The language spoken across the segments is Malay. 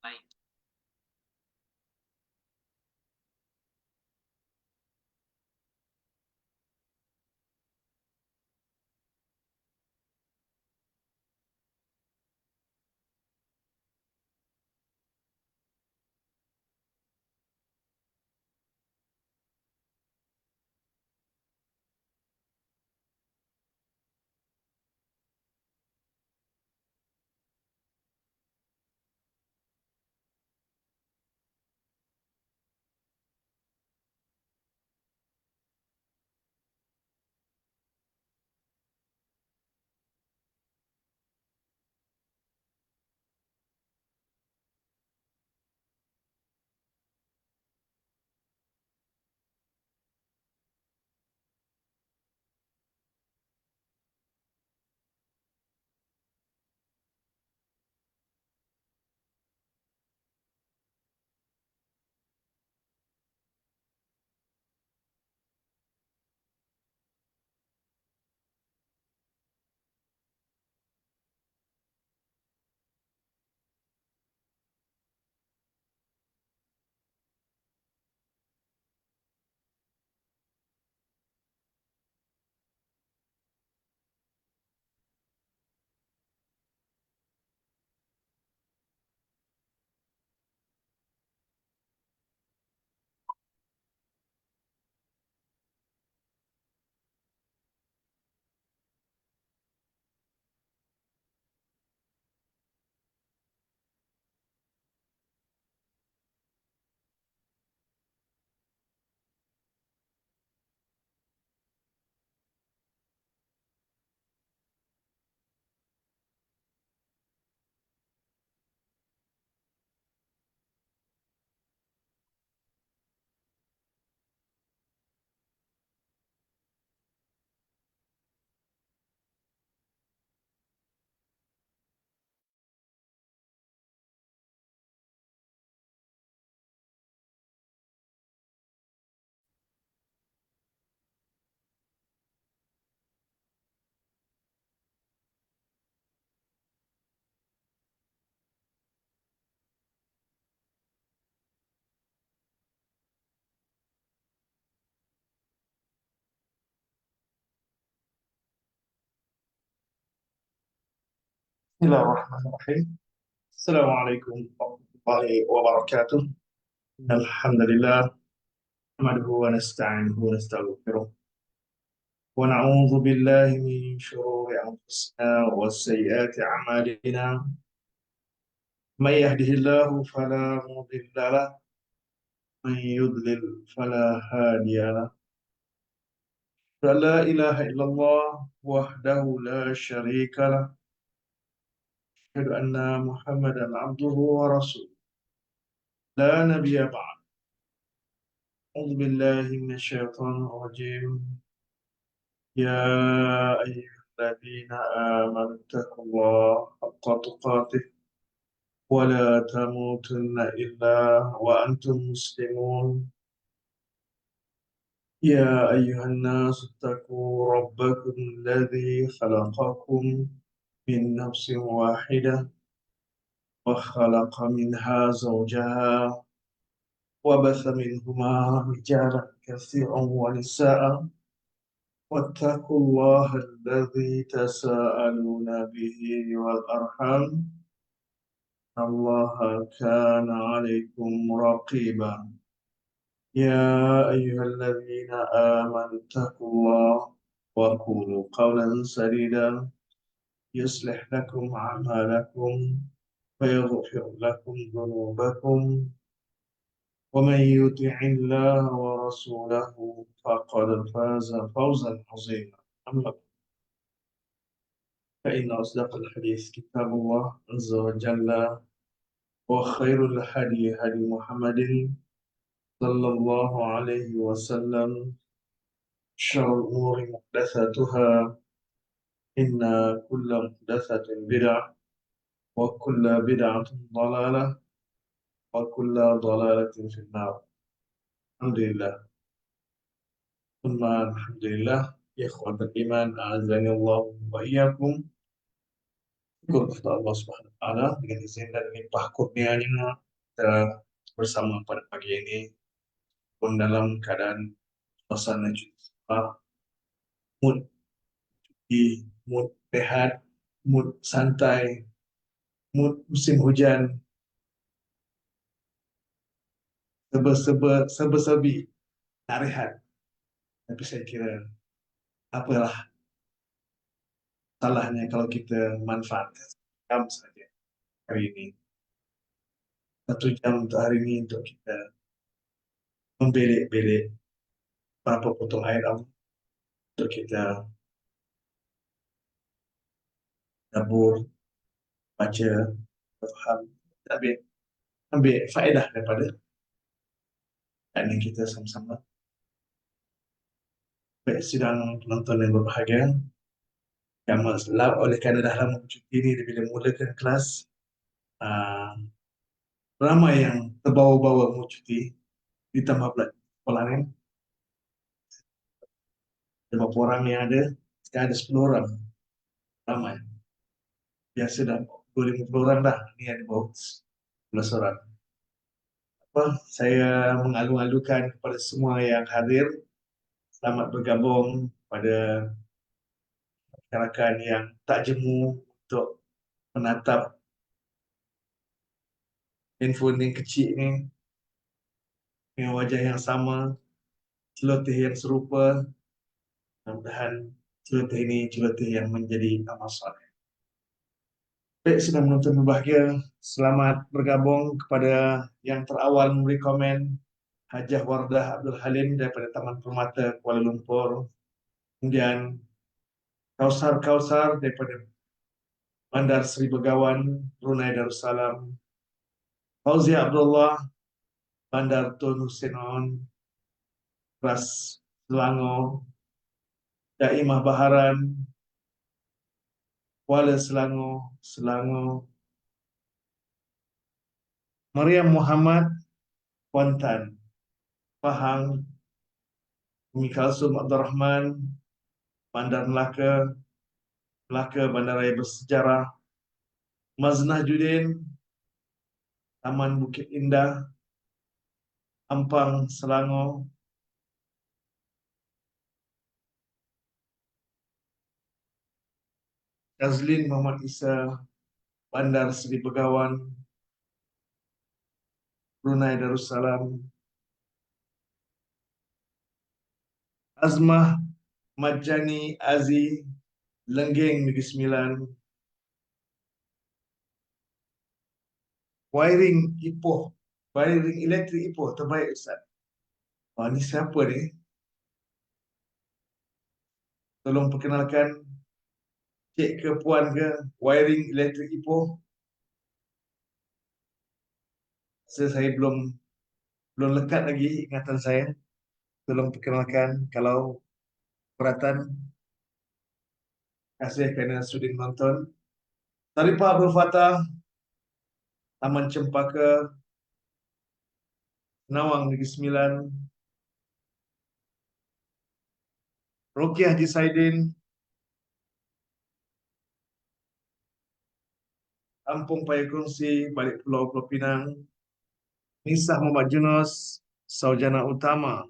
Baik. Bismillahirrahmanirrahim. Assalamualaikum warahmatullahi wabarakatuh. Alhamdulillah, nahmaduhu wa nasta'inuhu wa nastaghfiruh. Wa na'udzu billahi min shururi anfusina wa sayyiati a'malina. May yahdihillahu fala mudilla lahu, man yudlil fala hadiya lahu. La ilaha illallah wahdahu la syarika lah. Asyhadu anna Muhammadan abduhu wa rasuluh. La nabiyya ba'd. أعوذ بالله من الشيطان الرجيم. يا أيها الذين آمنوا اتقوا الله حق تقاته ولا تموتن إلا وأنتم مسلمون. يا أيها الناس اتقوا ربكم الذي خلقكم من نفس واحدة وخلق منها زوجها وبث منهما رجالا كثيرا ونساء. واتقوا الله الذي تساءلون به والأرحام، الله كان عليكم رقيبا. يا أيها الذين آمنوا اتقوا الله وقولوا قولا سديدا يصلح لكم أعمالكم ويغفر لكم ذنوبكم، ومن يطع الله ورسوله فقد فاز فوزا عظيما. أما فإن أصدق الحديث كتاب الله عز وجل، وخير الهدي هدي محمد صلى الله عليه وسلم. شر الأمور محدثاتها، إن كل محدثة بدعة، وكل بدعة ضلالة، وكل ضلالة في النار. الحمد لله ثم الحمد لله. إخوة الإيمان أعزني الله وإياكم. Syukur kepada Allah Subhanahu Wa Taala dengan izin dan limpah kurnia-Nya kita bersama pada pagi ini pun dalam keadaan suasana cerah, mood di mood rehat, mood santai, mood musim hujan, serba-serbi nak rehat. Tapi saya kira apalah salahnya kalau kita manfaatkan jam saja hari ini. 1 jam untuk hari ini untuk kita membelek-belek berapa potong air Allah untuk kita dapur, baca, faham, ambil, ambil faedah daripada ini kita sama-sama. Baik sidang penonton yang berbahagia, yang oleh kerana dah lama cuti ni bila mulakan kelas, uh, ramai yang terbawa-bawa mau cuti, ditambah pula sekolah ni, ada berapa orang yang ada, sekarang ada 10 orang, ramai. Biasa dah 250 orang dah, ni ada bawa 11 orang. Saya mengalu-alukan kepada semua yang hadir, selamat bergabung pada rakan-rakan yang tak jemu untuk menatap handphone yang kecil ni dengan wajah yang sama, celoteh yang serupa. Mudah-mudahan celoteh ini celoteh yang menjadi amal soleh. Baik, sedang menonton berbahagia, selamat bergabung kepada yang terawal memberi komen, Hajah Wardah Abdul Halim daripada Taman Permata Kuala Lumpur. Kemudian Kausar daripada Bandar Seri Begawan, Brunei Darussalam. Fauzia Abdullah, Bandar Tun Hussein On, Ras Selangor. Daimah Baharan, Kuala Selangor, Selangor. Mariam Muhammad, Kuantan. Pahang, Umi Kalsum Abdul Rahman, Bandar Melaka, Melaka Bandaraya Bersejarah. Maznah Judin, Taman Bukit Indah, Ampang, Selangor. Azlin Muhammad Isa, Bandar Seri Begawan, Brunei Darussalam. Azmah Majani Azi, Lenggeng Negeri Sembilan. Wiring Ipoh, wiring elektrik Ipoh terbaik Ustaz. Ni siapa ni? Tolong perkenalkan, cik ke puan ke, wiring elektrik Ipoh. Saya belum lekat lagi ingatan saya. Tolong perkenalkan kalau perhatian. Terima kasih kerana sudi menonton. Tarifah Abdul Fattah, Taman Cempaka, Nawang Negeri Sembilan. Rukiah Haji Saidin, Kampung Payakongsi, Balik Pulau Pulau Pinang. Nisah Muhammad Junus, Saujana Utama,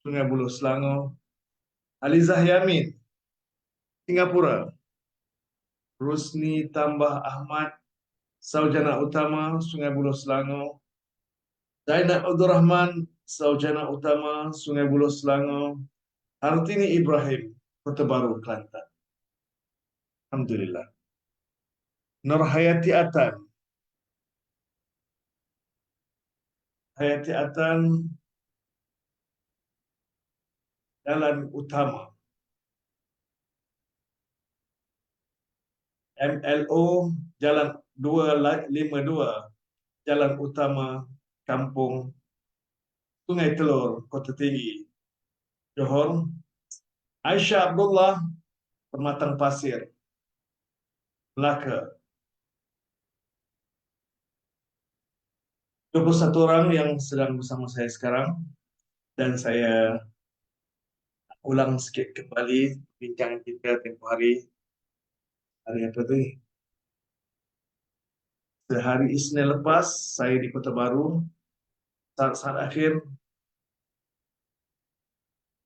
Sungai Buloh Selangor. Alizah Yamin, Singapura. Rusni Tambah Ahmad, Saujana Utama, Sungai Buloh Selangor. Zainab Abdul Rahman, Saujana Utama, Sungai Buloh Selangor. Hartini Ibrahim, Kota Baru, Kelantan. Alhamdulillah. Nur Hayati Atan, Hayati Atan, Jalan Utama. MLO, Jalan 252, Jalan Utama, Kampung Sungai Telur, Kota Tinggi, Johor. Aisyah Abdullah, Pematang Pasir, Melaka. 21 orang yang sedang bersama saya sekarang, dan saya ulang sikit kembali bincang kita tempoh hari apa tu? Sehari Isnin lepas, saya di Kota Baru. Saat-saat akhir,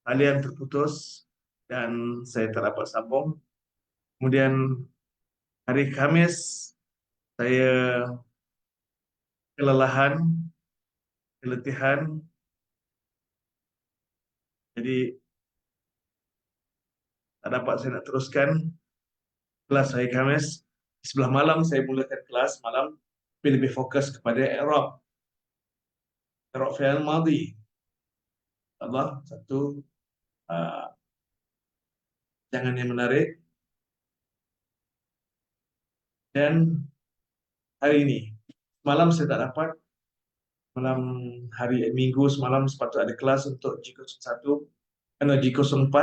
talian terputus dan saya tak dapat sambung. Kemudian hari Kamis, saya kelelahan, keletihan. Jadi tak dapat saya nak teruskan kelas hari Kamis. Sebelah malam saya mulakan kelas malam, tapi lebih fokus kepada I'rab fi'il madhi. Allah satu jangan yang menarik. Dan hari ini malam saya tak dapat. Malam hari Minggu semalam sepatutnya ada kelas untuk G01 karena G04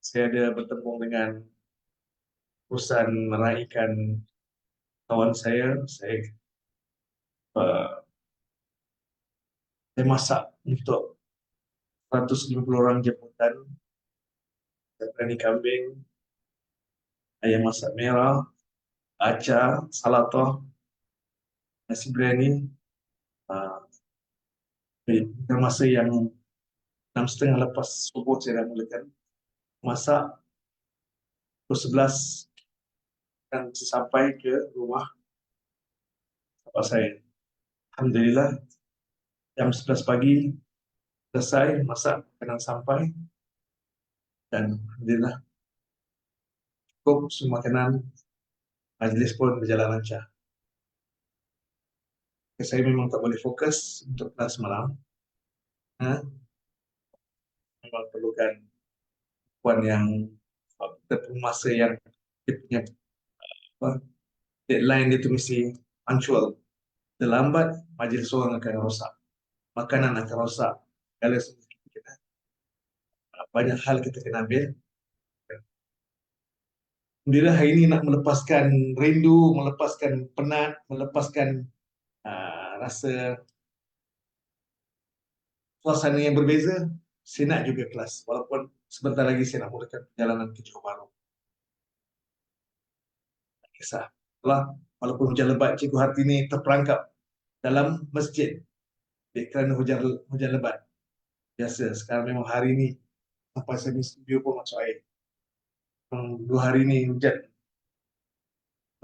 saya ada bertemu dengan urusan meraihkan kawan uh, saya masak untuk 150 orang jemputan, berani kambing, ayam masak merah, acar, salatah, nasi biryani. Di masa yang 6:30 lepas subuh saya dah mulakan masak. Pukul 11 dan sampai ke rumah bapak saya. Alhamdulillah jam 11 pagi selesai masak makanan sampai dan alhamdulillah cukup semua makanan, majlis pun berjalan lancar. Saya memang tak boleh fokus untuk kelas malam. Memang perlukan puan yang masa yang dia punya apa, deadline dia tu mesti punctual. Terlambat, majlis orang akan rosak, makanan akan rosak. Kalau kita, banyak hal kita kena ambil. Alhamdulillah hari ini nak melepaskan rindu, melepaskan penat, melepaskan rasa suasana yang berbeza. Saya nak juga kelas, walaupun sebentar lagi saya nak mulakan perjalanan ke Johor Bahru. Tak kisah. Walaupun hujan lebat, Cikgu Hartini terperangkap dalam masjid kerana hujan lebat. Biasa, sekarang memang hari ini sampai saya di studio pun masuk air. 2 hari ini hujan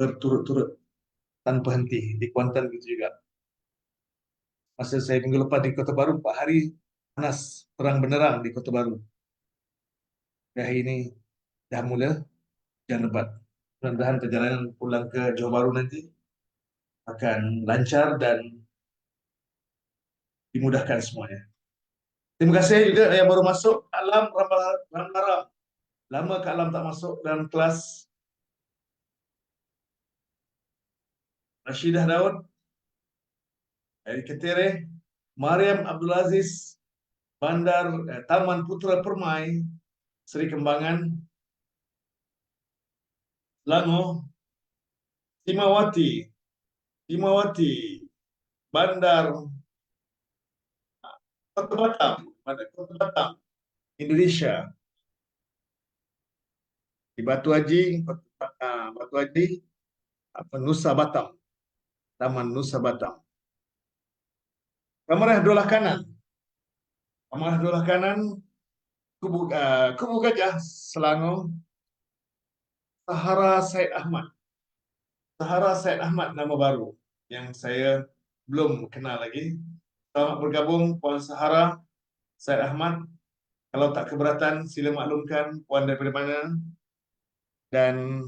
berturut-turut tanpa henti. Di Kuantan begitu juga. Masa saya minggu lepas di Kota Baru, 4 hari panas, terang benderang di Kota Baru. Hari ini dah mula hujan lebat. Mudah-mudahan perjalanan pulang ke Johor Bahru nanti akan lancar dan dimudahkan semuanya. Terima kasih juga yang baru masuk. Alam Rambaram. Lama Kak Alam tak masuk dalam kelas. Rashidah Daud dari Ketere, Mariam Abdul Aziz, Taman Putra Permai, Seri Kembangan, Selangor, Timawati, Bandar Kota Batam, Indonesia, di Batu Haji, Nusa Batam, Taman Nusa Batam. Kamarah Dolah Kanan, Kubu Gajah, Selangor, Sahara Said Ahmad nama baru yang saya belum kenal lagi. Selamat bergabung Puan Sahara Said Ahmad. Kalau tak keberatan sila maklumkan Puan daripada mana. Dan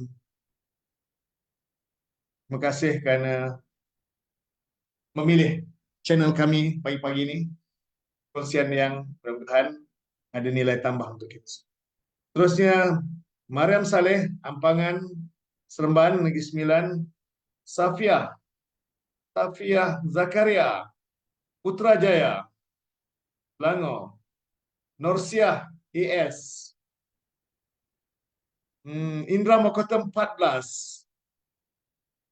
terima kasih kerana memilih channel kami pagi-pagi ini. Perkongsian yang mudah-mudahan ada nilai tambah untuk kita. Terusnya Mariam Saleh, Ampangan, Seremban, Negeri Sembilan, Safiah Zakaria, Putrajaya, Selangor, Norsiah ES, Indra Mahkota 14,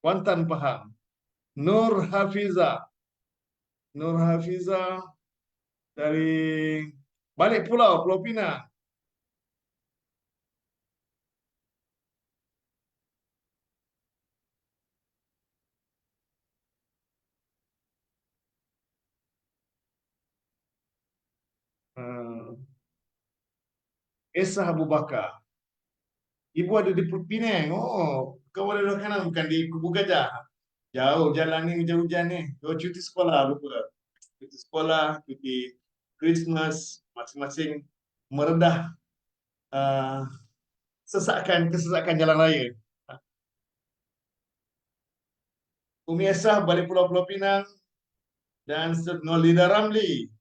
Kuantan Pahang, Nur Hafiza dari Balik Pulau Pinang, Esah Abu Bakar. Ibu ada di Penang. Oh, kau ada di kanan bukan di Kubu Gajah. Jauh jalan ni hujan-hujan ni. Kau cuti sekolah lupa. Cuti sekolah, cuti Christmas, masing-masing meredah uh, kesesakan jalan raya. Umi Esah balik Pulau-Pulau Pinang dan Nolida Ramli.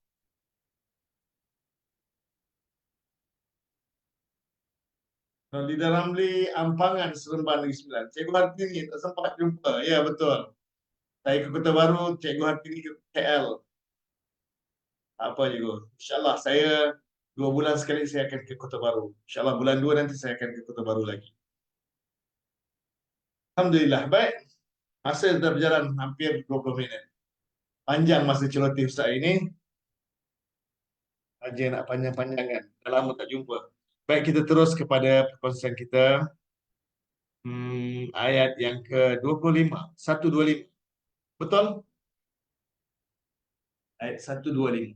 Nolida Ramli, Ampangan, Seremban Negeri Sembilan. Cikgu Hartini, tak sempat jumpa. Ya, betul. Saya ke Kota Baru, Cikgu Hartini ke KL. Apa juga. InsyaAllah saya 2 bulan sekali saya akan ke Kota Baru. InsyaAllah bulan 2 nanti saya akan ke Kota Baru lagi. Alhamdulillah. Baik. Masa sudah berjalan hampir 20 minit. Panjang masa celoteh Ustaz ini. Aja nak panjang-panjangan. Dah lama tak jumpa. Baik, kita terus kepada perkongsian kita. Ayat yang ke-25. 125. Betul? Ayat 125.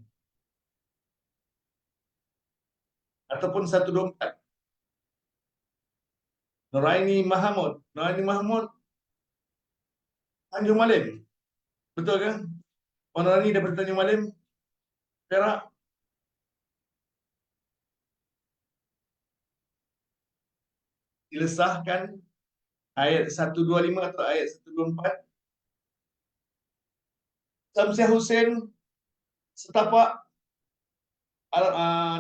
Ataupun 124. Nuraini Mahmud. Nuraini Mahmud, Tanjung Malim. Betul kan? Puan Nuraini daripada Tanjung Malim, Perak. Dilesahkan ayat 125 atau ayat 124. Samsiah Hussein, setapak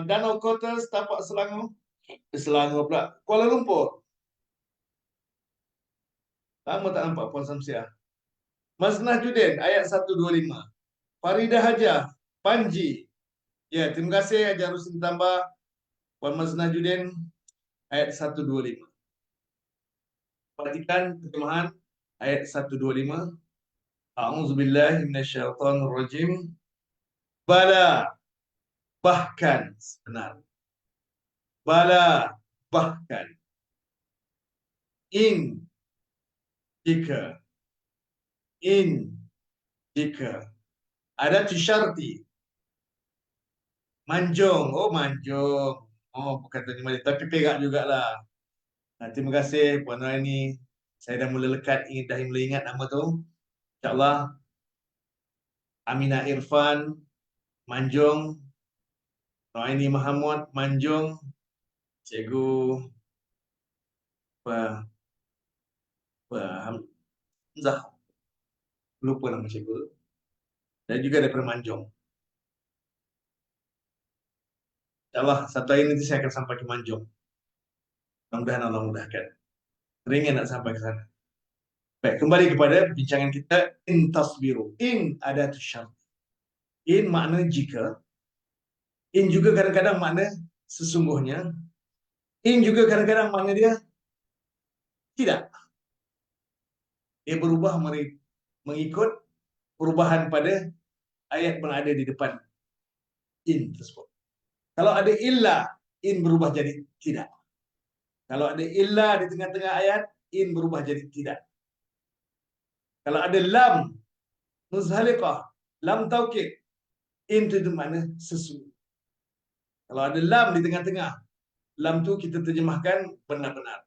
Danau Kota, setapak Selangor. Selangor pula. Kuala Lumpur. Lama tak nampak Puan Samsiah. Masnah Judin, ayat 125. Faridah Hajah, Panji. Ya, terima kasih Haji Rusin tambah. Puan Masnah Judin, ayat 125. Perhatikan terjemahan ayat 125. A'udzubillahi minasyaitonirrajim. Bala, bahkan benar. Bala, bahkan. In, jika. In, jika. Ada syarti. Manjung. Oh, manjung. Oh, bukan terjemah dia. Tapi perak jugalah. Terima kasih Puan Raini. Saya dah mula lekat, dah mula ingat nama tu. InsyaAllah. Aminah Irfan, Manjung. Raini Mahmud, Manjung. Cikgu Hamzah. Lupa nama cikgu. Dan juga daripada Manjung. InsyaAllah, satu hari nanti saya akan sampai ke Manjung. Mudah-mudahan Allah mudahkan. Teringin nak sampai ke sana. Baik, kembali kepada bincangan kita. In tasbiru. In adatu syart. In makna jika. In juga kadang-kadang makna sesungguhnya. In juga kadang-kadang makna dia tidak. Dia berubah mengikut perubahan pada ayat yang ada di depan in tersebut. Kalau ada illa, in berubah jadi tidak. Kalau ada illa di tengah-tengah ayat, in berubah jadi tidak. Kalau ada lam, muzhaliqah, lam taukid, in itu makna sesungguh. Kalau ada lam di tengah-tengah, lam tu kita terjemahkan benar-benar.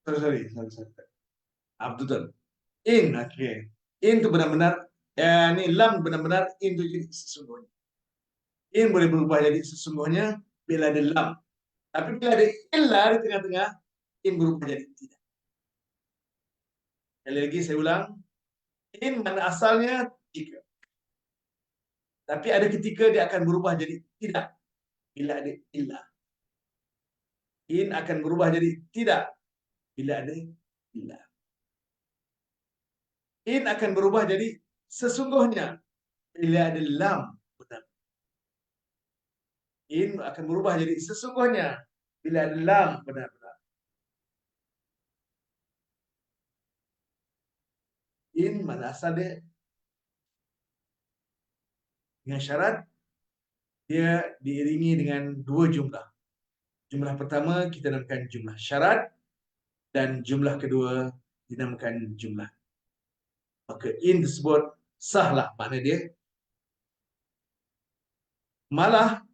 Sorry. Betul. In, okay. In itu benar-benar, ini lam benar-benar, in itu jadi sesungguhnya. In boleh berubah jadi sesungguhnya bila ada lam. Tapi bila ada illa di tengah-tengah, in berubah jadi tidak. Sekali lagi saya ulang, in mana asalnya jika. Tapi ada ketika dia akan berubah jadi tidak bila ada illa. In akan berubah jadi tidak bila ada illa. In akan berubah jadi sesungguhnya bila ada lam. Benar. In akan berubah jadi sesungguhnya bila ada lam benar-benar. In mana asal dia? Dengan syarat dia diiringi dengan 2 jumlah. Jumlah pertama kita namakan jumlah syarat dan jumlah kedua dinamakan jumlah. Maka in tersebut sahlah makna dia. Malah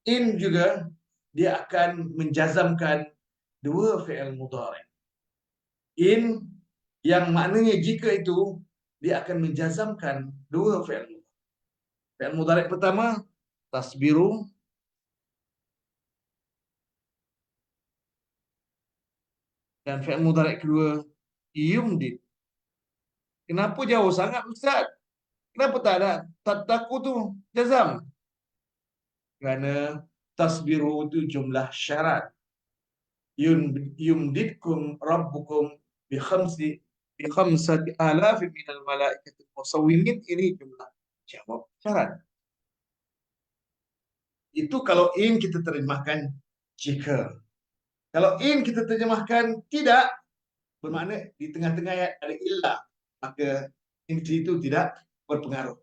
in juga dia akan menjazamkan dua fi'il mudhari. In yang maknanya jika itu dia akan menjazamkan dua fi'il mudhari. Fi'il mudhari pertama tasbiru, dan fi'il mudhari kedua yumdid. Kenapa jauh sangat Ustaz? Kenapa tak ada taku tu jazam? Kerana tasbiru itu jumlah syarat. Yumdidkum rabbukum bi khamsati alafin minal malaikati musawwimin, ini jumlah jawab syarat. Itu kalau in kita terjemahkan jika. Kalau in kita terjemahkan tidak, bermakna di tengah-tengah ayat ada illah, maka in itu tidak berpengaruh,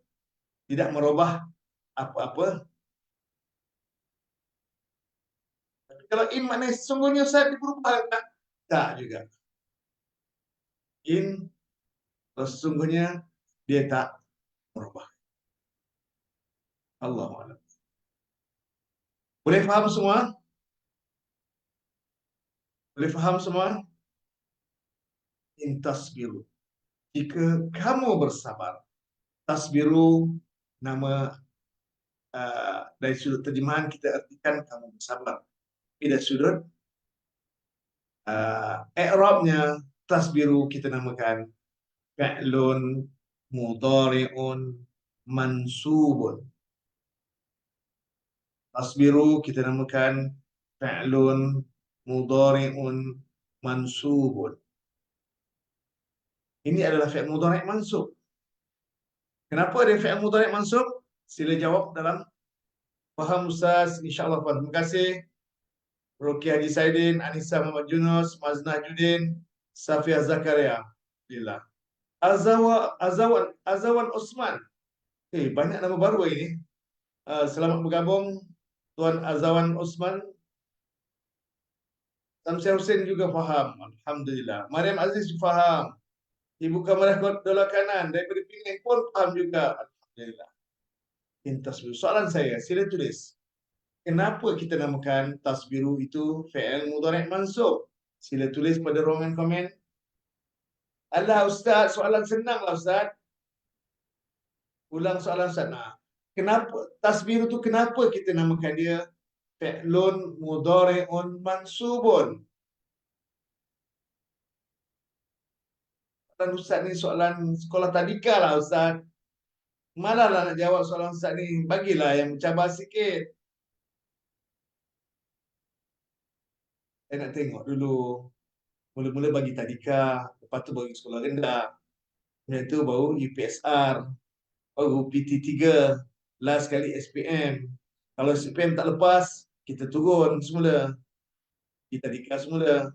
tidak merubah apa-apa. Tapi kalau in maknanya sesungguhnya saya berubah, tak juga. In sesungguhnya dia tak berubah. Allahu a'lam. Boleh faham semua? Boleh faham semua? In tasbiru, jika kamu bersabar. Tasbiru nama dari sudut terjemahan kita artikan kamu bersabar. Dari sudut i'rabnya tasbiru kita namakan fi'lun mudhari'un mansubun. Tasbiru kita namakan fi'lun mudhari'un mansubun. Ini adalah fi'il mudhari' mansub. Kenapa ada fi'il mudhari' mansub? Sila jawab dalam faham Ustaz, insyaAllah. Terima kasih Ruqyah Haji Saidin, Anissa Muhammad Yunus, Maznah Judin, Safia Zakaria. Alhamdulillah. Azawan Osman. Banyak nama baru ini. Selamat bergabung Tuan Azawan Osman. Samsia Hussein juga faham. Alhamdulillah. Mariam Aziz faham. Ibu Kamarah Dola Kanan daripada Penang pun faham juga. Alhamdulillah. Tasbiru. Soalan saya, sila tulis. Kenapa kita namakan tasbiru itu fi'il mudhari' mansub? Sila tulis pada ruangan komen. Alah Ustaz, soalan senang lah Ustaz. Ulang soalan Ustaz. Kenapa tasbiru itu kenapa kita namakan dia fi'lun mudhari'un mansubun? Soalan Ustaz ni soalan sekolah tadika lah Ustaz. Malahlah nak jawab soalan Ustaz ni. Bagilah yang mencabar sikit. Saya nak tengok dulu. Mula-mula bagi tadika, lepas tu bagi sekolah rendah. Kemudian tu baru UPSR, baru PT3, last kali SPM. Kalau SPM tak lepas, kita turun semula. Kita tadika semula.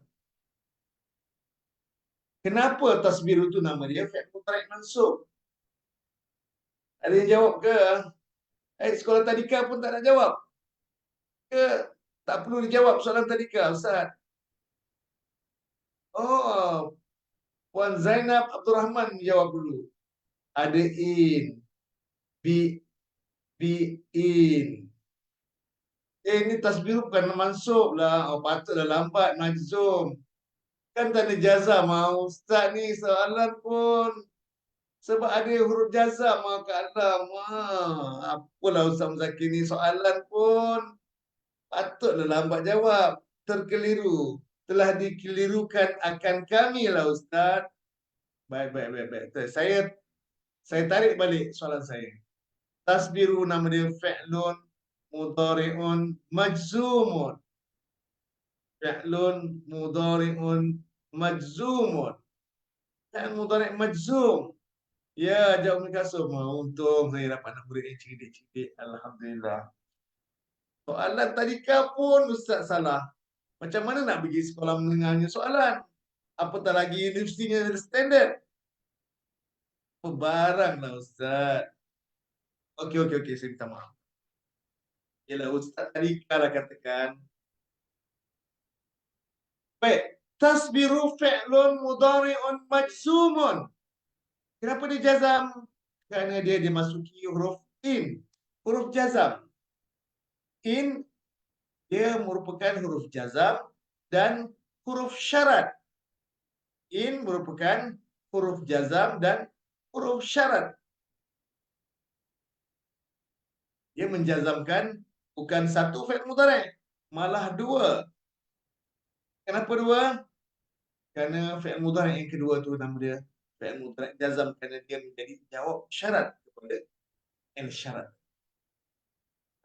Kenapa tasbir itu nama dia fi'il mudhari' mansub? Ada yang jawab ke? Sekolah tadika pun tak nak jawab. Ke tak perlu dijawab soalan tadika, Ustaz? Oh, Puan Zainab Abdul Rahman jawab dulu. Ada in, be in. Ini tasbir bukan mansub lah. Oh, patutlah lambat majzum. Kan tanda jazam Ustaz ni soalan pun. Sebab ada huruf jazam kat dalam. Apalah Ustaz Muzakir ni soalan pun. Patutlah lambat jawab. Terkeliru. Telah dikelirukan akan kami lah Ustaz. Baik. Saya tarik balik soalan saya. Tasbiru nama dia fi'lun mudhari'un majzumun. Fi'lun mudhari'un majzumun. Fi'l mudhari' majzum. Ya, jawab kasum. Untung saya dapat nak murid yang cerdik-cerdik. Alhamdulillah. Soalan tadika pun Ustaz salah. Macam mana nak pergi sekolah menengahnya soalan? Apatah lagi universitinya standard. Baranglah Ustaz. Okey. Saya minta maaf. Yalah Ustaz tadika lah katakan. Baik. Tasbiru fi'lun mudhari'un majzumun. Kenapa dia jazam? Kerana dia dimasuki huruf in, huruf jazam. In dia merupakan huruf jazam dan huruf syarat. In merupakan huruf jazam dan huruf syarat. Dia menjazamkan bukan satu fi'il mudhari', malah dua. Kenapa dua? Kerana fi'il mudhari' yang kedua tu nama dia fi'il mudhari' jazam, kerana dia menjadi jawab syarat kepada fi'il syarat.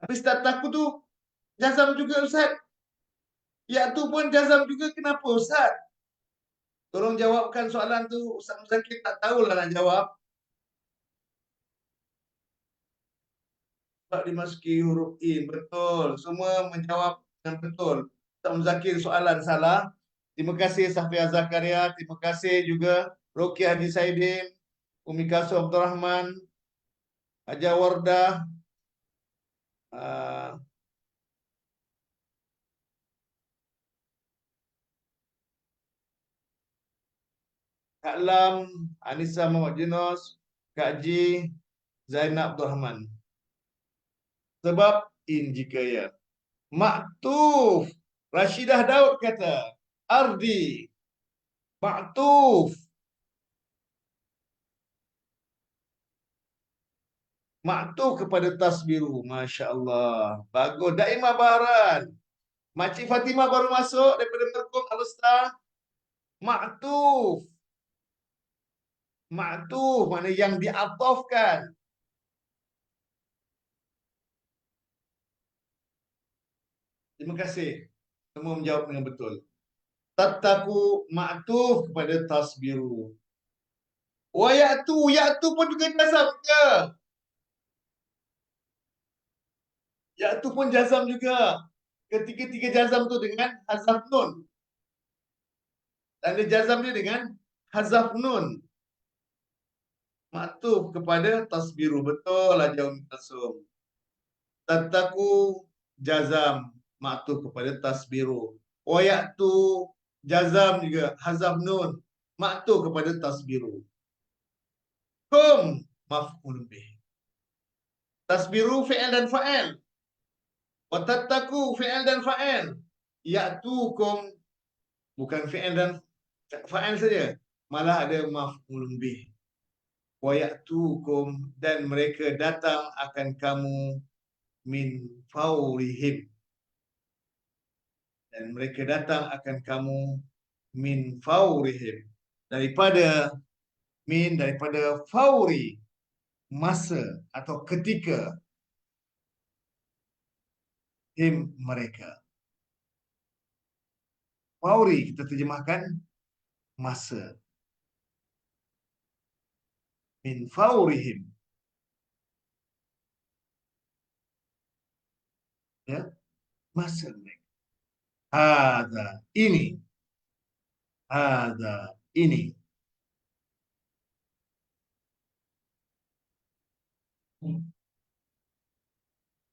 Habis tataku tu jazam juga Ustaz. Ya tu pun jazam juga, kenapa Ustaz? Tolong jawabkan soalan tu. Ustaz Muzakir tak tahulah nak jawab. Sebab dimasuki huruf in. Betul. Semua menjawab dengan betul. Ustaz Muzakir soalan salah. Terima kasih Safia Zakaria. Terima kasih juga Roki Haji Saidin, Umi Kasu Abdul Rahman, Haja Wardah, Kak Lam, Anissa Muhammad Junus, Kak Ji, Zainab Abdul Rahman. Sebab in jika ya. Maktuf. Rashidah Daud kata, Ardi. Maktuf. Maktuf kepada tasbiru. Masya Allah. Bagus. Daimah Baharan. Makcik Fatimah baru masuk daripada Merkum. Al-Ustaz. Maktuf. Maktuf. Mana yang diatofkan. Terima kasih. Semua menjawab dengan betul. Tattaku maktuf kepada tasbiru. Wa ya'tu. Ya'tu pun juga jazam ke? Ya'tu pun jazam juga. Ketiga-tiga jazam tu dengan hazaf nun. Tanda jazam dia dengan hazaf nun. Maktuf kepada tasbiru. Betul lah jawab tasum. Tattaku jazam. Maktuf kepada tasbiru. Wa ya'tu jazam juga. Hazaf nun. Maktuf kepada tasbiru. Kum maf'ul bih. Tasbiru fi'il dan fa'il. Wa tattaku fi'il dan fa'il. Ya'tukum bukan fi'il dan fa'il saja, malah ada maf'ul bih. Wa ya'tukum dan mereka datang akan kamu min faurihim. Dan mereka datang akan kamu min faurihim. Daripada fauri, masa atau ketika him mereka. Fauri kita terjemahkan masa. Min faurihim. Ya, masa mereka. Ada ini. Ada ini.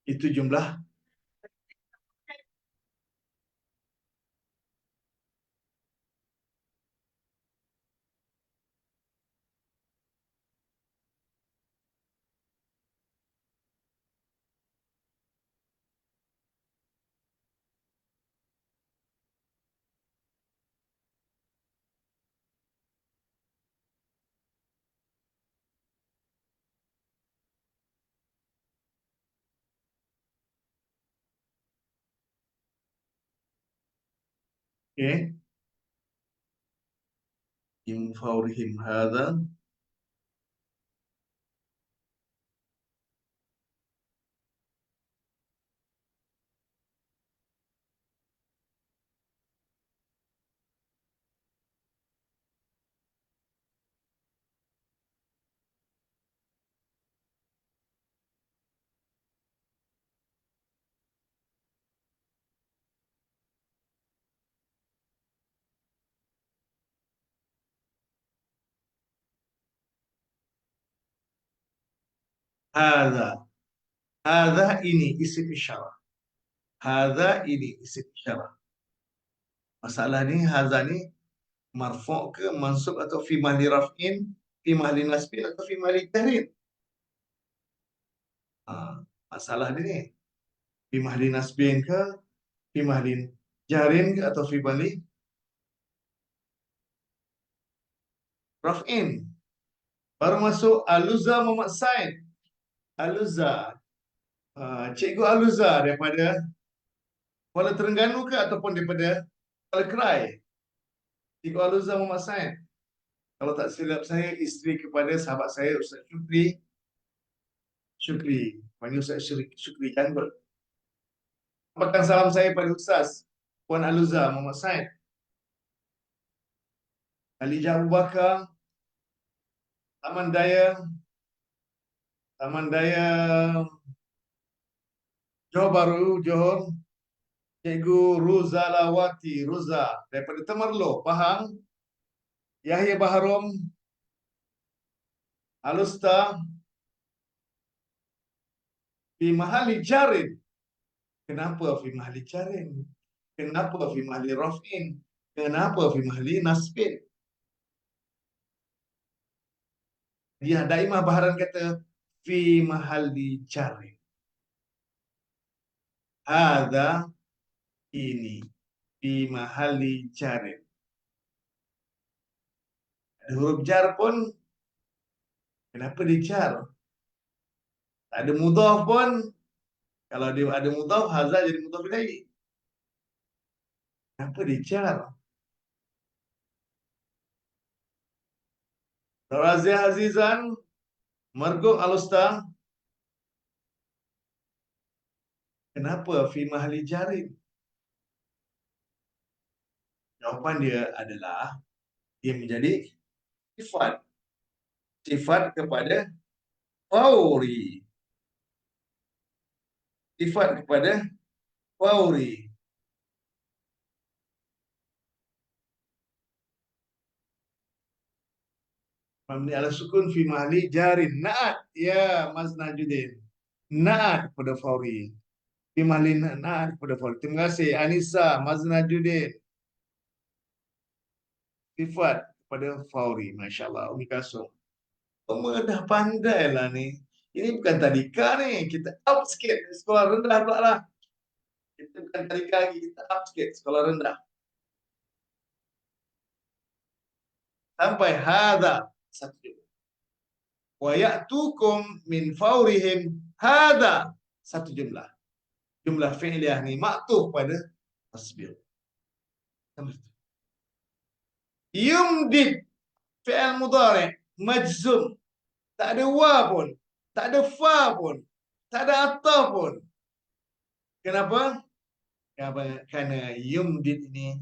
Itu jumlah. Okey. Min faurihim hadza. Hadza. Hadza ini isim isyarah. Hadza ini isim isyarah. Masalah ni hadza ni marfu' ke mansub atau fi mahli raf'in, fi mahli nasbin atau fi mahli tahrin. Masalah dia ni. Fi mahli nasbin ke? Fi mahli jarin ke? Atau fi mahli raf'in? Baru masuk Aluza Muhammad Said. Aluza. Cikgu Aluza daripada Kuala Terengganu ke ataupun daripada Kuala Kerai? Cikgu Aluza Muhammad Said. Kalau tak silap saya, isteri kepada sahabat saya Ustaz Syukri. Syukri. Panggil Ustaz Syukri kan? Sampaikan salam saya pada Ustaz Puan Aluza Muhammad Said. Khalijah Abu Bakar. Taman Daya. Taman Daya Johor Bahru, Johor. Cikgu Ruzalawati Ruza daripada Temerloh, Pahang. Yahya Baharom, Alusta, fi mahali jarin. Kenapa fi mahali jarin? Kenapa fi mahali raf'in? Kenapa fi mahali nasbin? Dia Daimah Baharan kata fi mahali jarin. Ada ini fi mahali jarin. Huruf jar pun kenapa dijar? Tak ada mudhaf pun. Kalau dia ada mudhaf, hadza jadi mudhaf ilaih. Kenapa dijar? Razia Azizan, Margum Alusta. Kenapa fi mahli jarin? Jawapan dia adalah dia menjadi sifat. Sifat kepada fauri. Sifat kepada fauri. Mabni ala sukun fi mahli jarin. Naat. Ya, Mas Najuddin. Naat kepada fauri. Fi mahli naat kepada fauri. Terima kasih. Anissa, Mas Najuddin. Sifat kepada fauri. Masya Allah. Umi Kasum. Kamu dah pandai lah ni. Ini bukan tadika ni. Kita up sikit. Sekolah rendah pula lah. Kita bukan tadika lagi. Kita up sikit. Sekolah rendah. Sampai hadha. Satu jumlah. Wa ya'tukum min faurihim hadha. Satu jumlah. Jumlah fi'liyah ni maktuf pada tasbih. Yumdid fi'al mudhari' majzum. Tak ada wa pun. Tak ada fa pun. Tak ada ataf pun. Kenapa? Kerana yumdid ini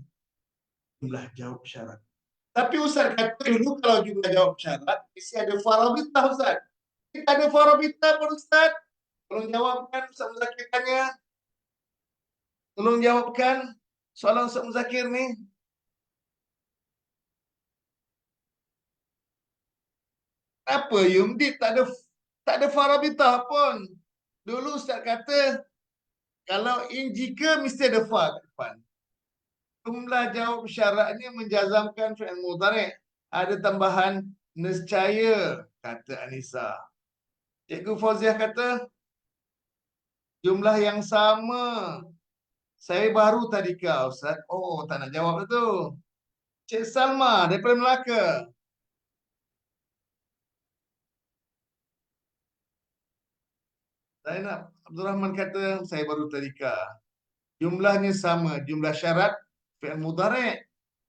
jumlah jawab syarat. Tapi Ustaz kata dulu kalau jumlah jawab syarat, mesti ada farabitah Ustaz. Kita ada farabitah pun Ustaz. Tolong jawabkan Ustaz Muzakir tanya. Tolong jawabkan soalan Ustaz Muzakir ni. Apa yumdid tak ada farabitah pun. Dulu Ustaz kata kalau in jika mesti ada fa kat depan. Jumlah jawab syaratnya menjazamkan fi'il mudhari'. Ada tambahan nescaya, kata Anissa. Cikgu Fauziah kata jumlah yang sama. Saya baru tadika Ustaz. Oh, tak nak jawab tu. Cik Salma daripada Melaka. Zainab Abdul Rahman kata saya baru tadika. Jumlahnya sama, jumlah syarat fi'il mudhari'.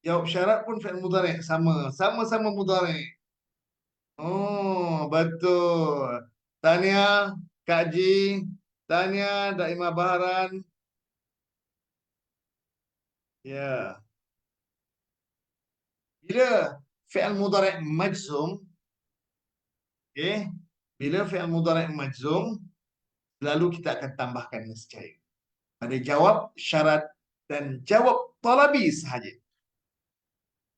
Jawab syarat pun fi'il mudhari' sama. Sama-sama mudhari'. Oh, betul. Tania, Kak Ji, Tania, Daimah Baharan. Ya. Bila fi'il mudhari' majzum, okay? Bila fi'il mudhari' majzum, lalu kita akan tambahkan nescaya. Ada jawab syarat dan jawab talabi sahaja.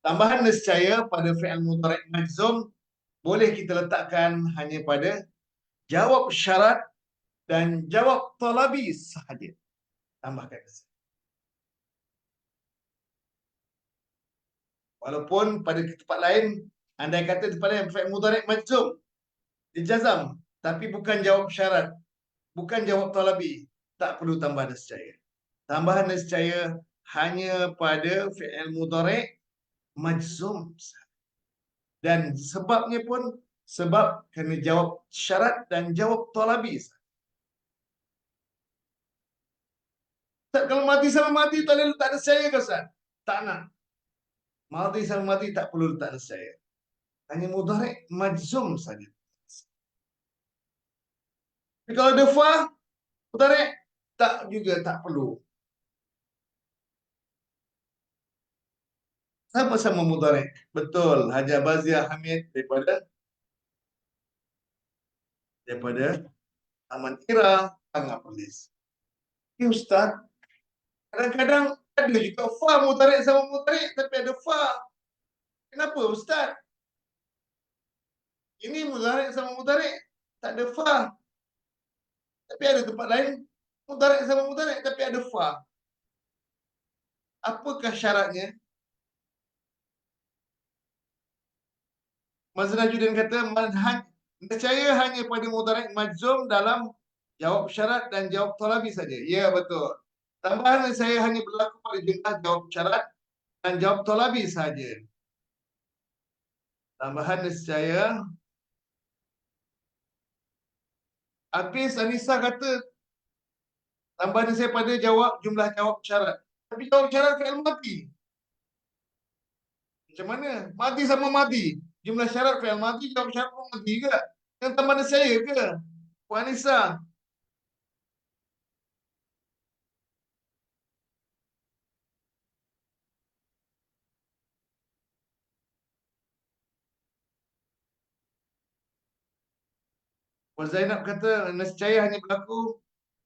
Tambahan nescaya pada fi'il mudhari' majzum boleh kita letakkan hanya pada jawab syarat dan jawab talabi sahaja. Tambahkan nescaya. Walaupun pada tempat lain, andai kata tempat lain fi'il mudhari' majzum, dijazam, tapi bukan jawab syarat. bukan jawab talabi. Tak perlu tambah nescaya. Tambahan nescaya hanya pada fi'il mudhari' majzum. Dan sebabnya pun sebab kena jawab syarat dan jawab talabi. Tak, kalau mati sama mati tak boleh letak nescaya ke Ustaz? Tak nak. Mati sama mati tak perlu letak nescaya. Hanya mudhari' majzum saja. Tapi kalau ada fa, mudhari' tak juga tak perlu. Sama-sama mudhari'. Betul. Haji Abazia Hamid daripada Taman Ira, Tangga Perlis. Ya Ustaz, kadang-kadang ada juga fa mudhari' sama mudhari' tapi ada fa. Kenapa Ustaz? Ini mudhari' sama mudhari' tak ada fa. Tapi ada tempat lain mudhari' sama mudhari' tapi ada fa. Apakah syaratnya? Mas Najuddin kata manhaj percaya hanya pada mudhari' majzum dalam jawab syarat dan jawab talabi saja. Ya betul. Tambahan saya hanya berlaku pada jumlah jawab syarat dan jawab talabi saja. Tambahan saya habis Anissa kata tambahan saya pada jawab jumlah jawab syarat. Tapi jawab syarat fi'il mati. Macam mana? Mati sama mati. Jumlah syarat fi'il mati, jawab syarat pun mati ke? Yang tambahan saya ke? Puan Anissa. Puan Zainab kata nescaya hanya berlaku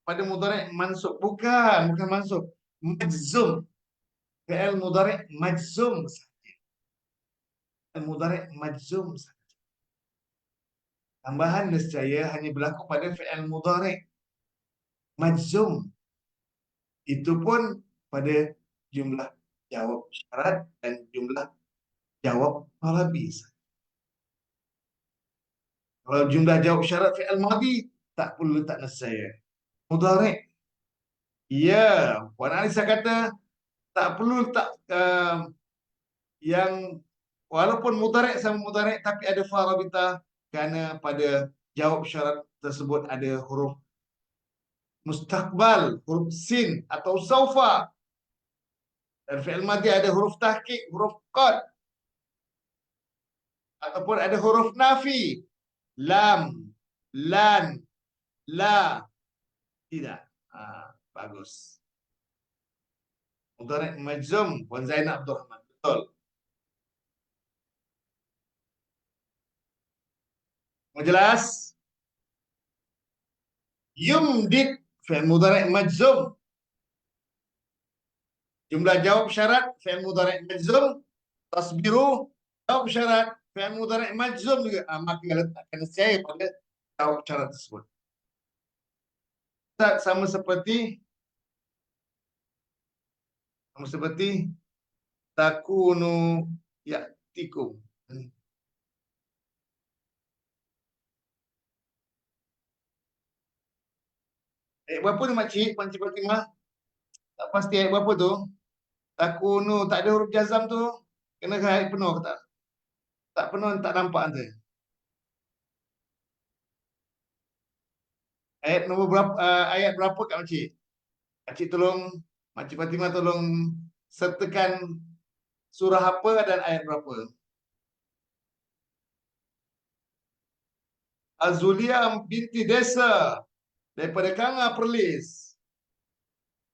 pada mudhari' mansub. Bukan mansub. Majzum. Fi'il mudhari' majzum. Fi'il mudhari' majzum. Tambahan nescaya hanya berlaku pada fi'il mudhari' majzum. Itu pun pada jumlah jawab syarat dan jumlah jawab talabi. Kalau jumlah jawab syarat fi'il madhi tak perlu letak nescaya. Mudhari'. Ya, Puan Alisa kata tak perlu letak yang walaupun mudhari' sama mudhari' tapi ada fa rabitah kerana pada jawab syarat tersebut ada huruf mustaqbal, huruf sin atau saufa. Dan fi'il madhi ada huruf tahqiq, huruf qad ataupun ada huruf nafi, lam, lan, la. Tidak. Bagus. Mudhari' majzum, Puan Zainab Abdul Rahman. Betul. Mau jelas? Yumdid fi'il mudhari' majzum. Jumlah jawab syarat fi'il mudhari' majzum. Tasbiru jawab syarat fi'il mudhari' majzum juga. Maka letakkan saya pada jawab syarat tersebut. Sama seperti takunu ya'tikum. Ayat berapa ni makcik? Makcik Fatimah? Tak pasti ayat berapa tu? Takunu, tak ada huruf jazam tu. Kena ke ayat penuh ke tak? Tak penuh, tak nampak nanti. Ayat nombor berapa, ayat berapa kat makcik? Makcik tolong, Makcik Fatimah tolong sertakan surah apa dan ayat berapa. Azulia binti Desa daripada Kanga Perlis.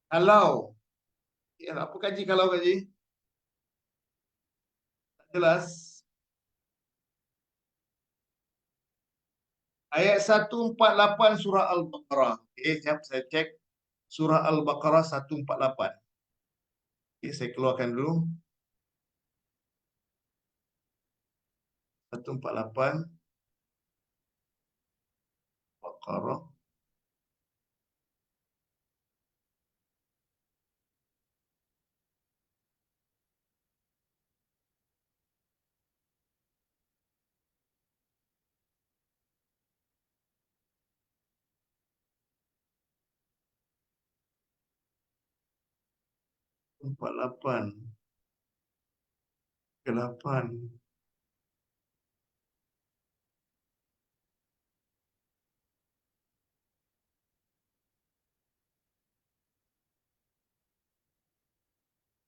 Kalau, ya, apa kaji kalau kaji? Tak jelas. Ayat 148 surah Al-Baqarah. Okay, siap saya cek surah Al-Baqarah 148. Okay, saya keluarkan dulu. 148 Baqarah. 48 ke 8.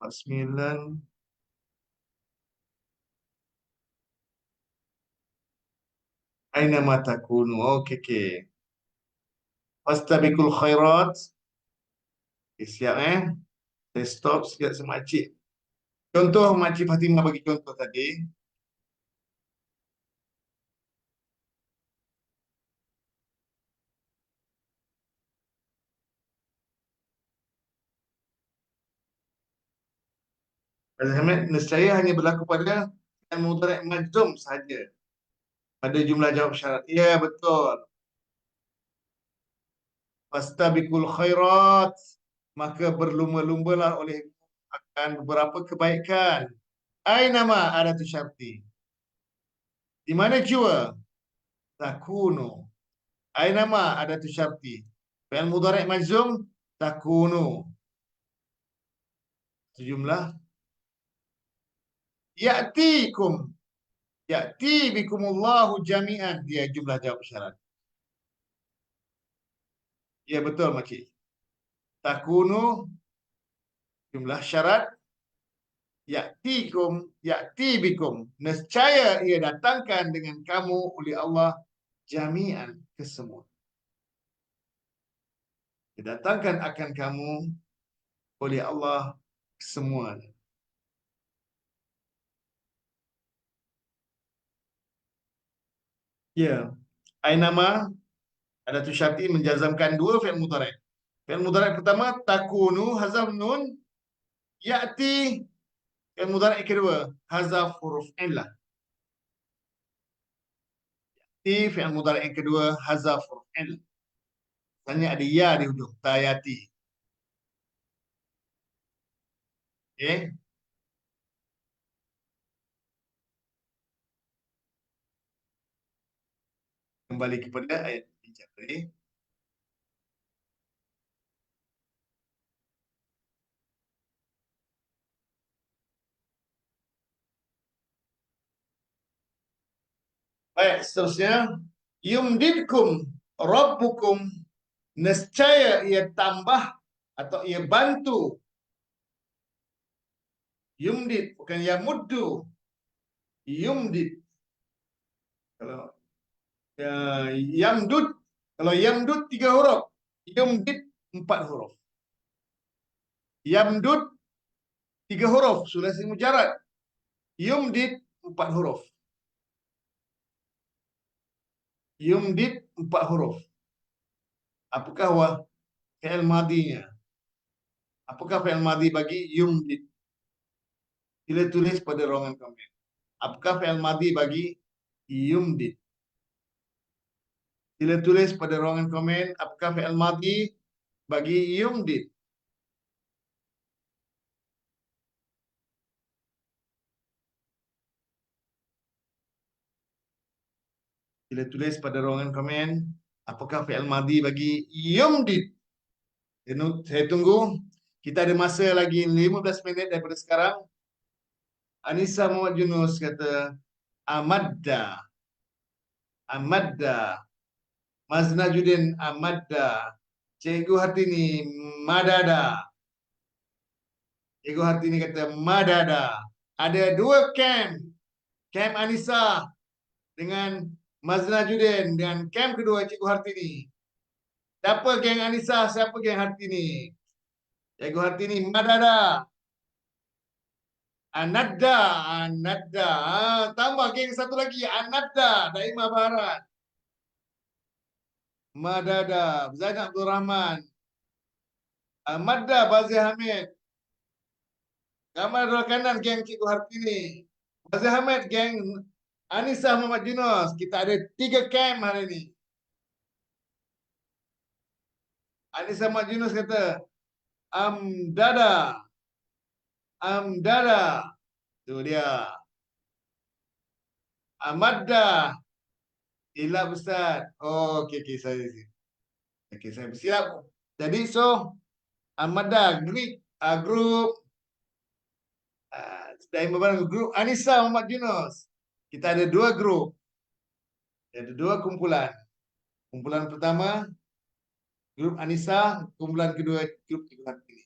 Empat sembilan. Aina matakunu. Okey, okey. Fastabiqul khairat. Okay, siap Saya stop sekejap sama makcik. Contoh Makcik Fatimah bagi contoh tadi. Al-Hamid, nescaya hanya berlaku pada yang mudhari' majzum sahaja. Pada jumlah jawab syarat. Ya, betul. Fastabiqul khairat. Maka berlumba-lumbalah oleh akan beberapa kebaikan. Aina ma adatu syarti. Di mana jua? Takunu. Aina ma adatu syarti. Fi'il mudhari' majzum takunu. Sejumlah ya'tikum. Ya'ti bikumullahu jami'an. Dia jumlah jawab syarat. Ya, betul makcik. Takunu jumlah syarat. Ya'tikum, ya'ti bikum. Nescaya ia datangkan dengan kamu oleh Allah jami'an kesemua. Didatangkan akan kamu oleh Allah semua. Ya. Ainama ada tu syarti menjazamkan dua fi'il mudhari'. Fi'il mudhari' pertama takunu hazaf nun, ya'ti fi'il mudhari' kedua hazaf huruf illah. Ti fi'il mudhari' yang kedua hazaf huruf illah. Tanya ada ya di hujung tayati. Okey. Kembali kepada ayat bincang tadi. Baik, seterusnya yumdidkum rabbukum, nescaya ia tambah atau ia bantu. Yumdid bukan yamuddu. Yumdid. Kalau yamdud, kalau yamdud 3 huruf, yumdid 4 huruf. Yamdud 3 huruf, sulasi mujarad. Yumdid 4 huruf. Yumdid 4 huruf. Apakah fi'il madinya? Apakah fi'il madi bagi yumdid? Sila tulis pada ruangan komen. Apakah fi'il madi bagi yumdid? Sila tulis pada ruangan komen apakah fi'il madi bagi yumdid. Sila tulis pada ruangan komen apakah fi'il madi bagi yumdid. Saya tunggu. Kita ada masa lagi 15 minit daripada sekarang. Anissa Muhammad Yunus kata Amadda. Amadda. Mas Najuddin Amadda. Cikgu Hartini Madada. Cikgu Hartini kata Madada. Ada 2 camp. Camp Anissa dengan Mas Najuddin dan camp kedua Cikgu Hartini. Siapa geng Anissa, siapa geng Hartini? Cikgu Hartini Madada. Anadda, Anadda. Tambah geng satu lagi, Anadda, Daimah Barat. Madada, Zain Abdul Rahman. Madda, Bazir Hamid. Gambar dua kanan, geng Cikgu Hartini. Bazir Hamid, geng Anissa Muhammad Yunus. Kita ada 3 camp hari ini. Anissa Muhammad Yunus kata, Amdada. Amdada. Itu dia. Amadda. Silap Ustaz. Oh, okey, saya. Okey, saya bersilap. Jadi, so, Amadda, group. Dari beberapa grup Anissa Muhammad Yunus. Kita ada dua grup. Ada dua kumpulan. Kumpulan pertama grup Anissa, kumpulan kedua grup Ikhwan ini.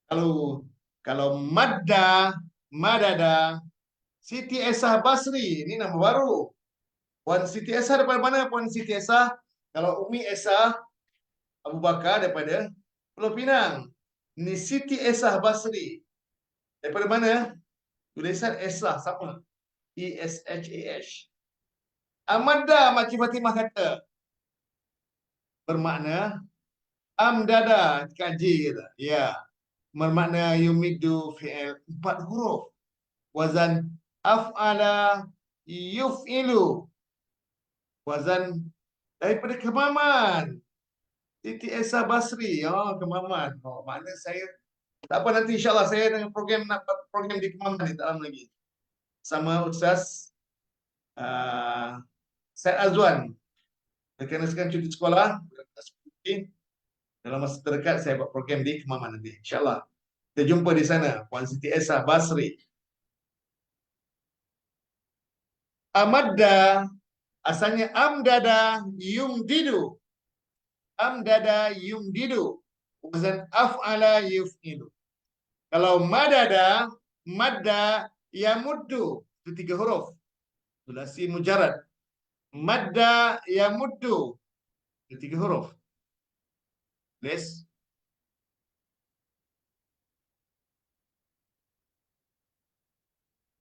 Kalau kalau Madada, Siti Esah Basri, ini nama baru. Puan Siti Esah daripada mana? Puan Siti Esah, kalau Umi Esah Abu Bakar daripada Pulau Pinang. Ini Siti Esah Basri. Daripada mana? Tulisan Esah sama. ESHAH. Amada Makcik Fatimah kata bermakna amdada kaji kita. Ya, bermakna yumidu fi'il 4 huruf. Wazan af'ala yuf'ilu. Wazan daripada Kemaman. Siti Esa Basri. Oh, Kemaman. Oh, makna saya tak apa, nanti insyaAllah saya dengan program di Kemaman ni tak lama lagi. Sama Ustaz Syed Azwan. Kerana sekarang cuti sekolah, dalam masa terdekat saya buat program di Kemaman nanti. InsyaAllah. Kita jumpa di sana. Puan Siti Esa Basri. Amadda asalnya amdada yumdidu. Amdada yumdidu. Wazan af'ala yuf'ilu. Kalau madda yamuddu. Itu 3 huruf. Sulasi mujarad. Madda yamuddu. Itu 3 huruf. Les.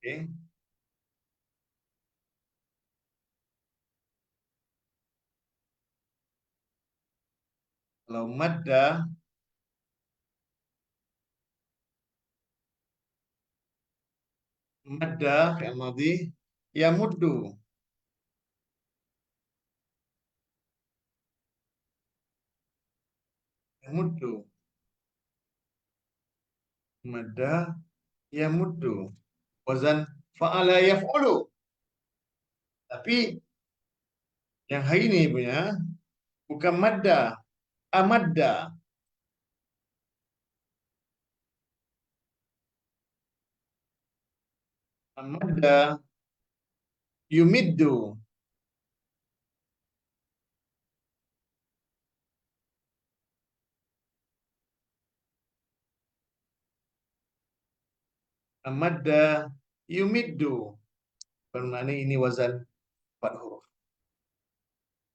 Okay. Kalau madda fi'il madhi yamuddu. Yamuddu. Madda yamuddu. Wazan fa'ala yaf'ulu. Tapi yang hari ini punya bukan madda, amadda. Amadda yumiddu. Amadda yumiddu. Bermakna ini wazan 4 huruf.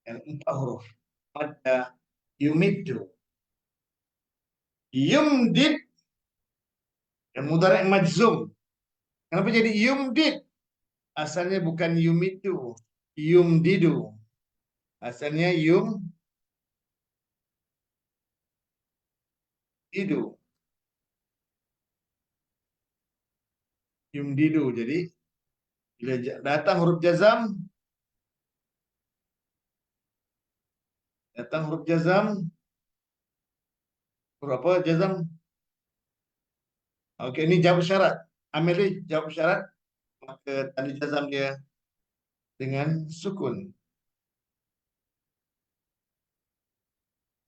Yang 4 huruf. Madda yumiddu. Yumdid. Yang mudhari' majzum. Kenapa jadi yumdid? Asalnya bukan yumiddu. Yumdidu. Asalnya yumdidu. Yumdidu. Jadi bila datang huruf jazam, huruf apa jazam? Okey, ini jawab syarat. Ambil ni jawab syarat, maka tanda jazam dia dengan sukun.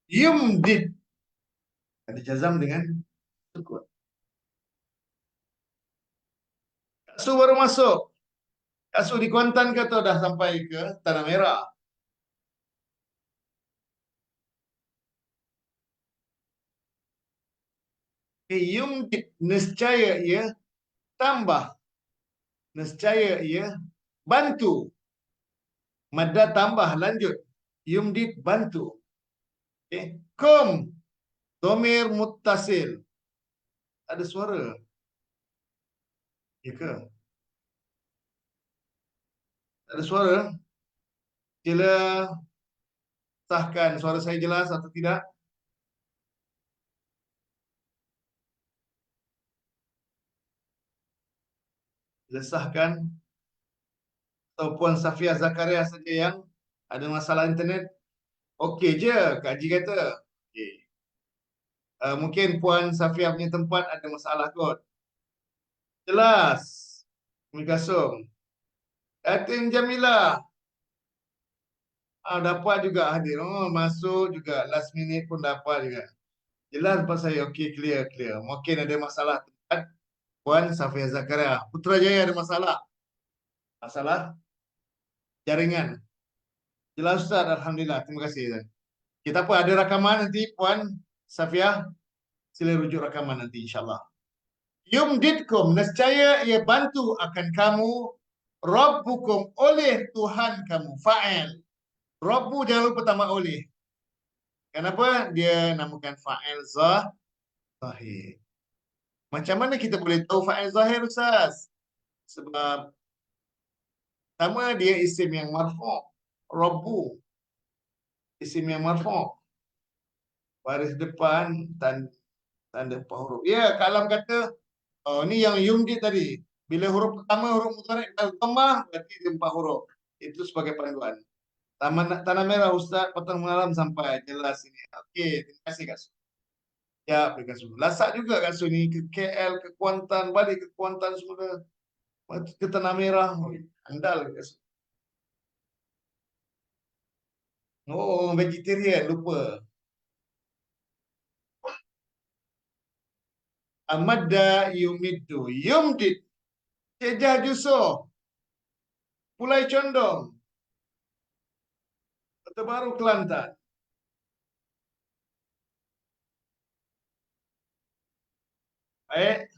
Yumdid. Tanda jazam dengan sukun. Su baru masuk. Su di Kuantan ke atau dah sampai ke Tanah Merah? Yumdid, nescaya ia tambah. Nescaya ia bantu. Madda tambah lanjut. Yumdid bantu. Okay. Kum. Domir muttasil. Ada suara. Ya ke? Ada suara? Sila sahkan suara saya jelas atau tidak. Sila sahkan. Atau Puan Safia Zakaria saja yang ada masalah internet. Okey je, Kak Haji kata. Okay. Mungkin Puan Safia punya tempat ada masalah kot. Jelas. Assalamualaikum. Datin Jamilah. Dapat juga hadir. Oh, masuk juga. Last minute pun dapat juga. Jelas pasal saya. Okey, clear. Mungkin ada masalah tempat. Puan Safia Zakaria. Putrajaya ada masalah. Masalah jaringan. Jelas Ustaz, Alhamdulillah. Terima kasih Ustaz. Kita apa ada rakaman nanti Puan Safia. Sila rujuk rakaman nanti insyaAllah. Yumditkum, nescaya ia bantu akan kamu. Rabbukum, oleh Tuhan kamu. Fa'il. Rabbu jangan lupa tambah oleh. Kenapa? Dia namakan fa'il zahir. Macam mana kita boleh tahu fa'il zahir Ustaz? Sebab sama dia isim yang marfu'. Rabbu. Isim yang marfu'. Baris depan tanda empat huruf. Ya, kalam kata, oh, ni yang yumdit tadi. Bila huruf pertama, huruf mutarik al-dhammah, berarti dia empat huruf. Itu sebagai panduan. Tanah merah Ustaz, petang malam sampai jelas ini. Okey, terima kasih Kak Su. Ya, terima kasih. Lasak juga Kak Su ni ke KL, ke Kuantan, balik ke Kuantan semula. Ke Tanah Merah. Oh, andal Kak Su. Oh, vegetarian, lupa. Amadda yumiddu. Yumdid. Cejah Jusoh. Pulai Condong. Kota Baru Kelantan. Baik.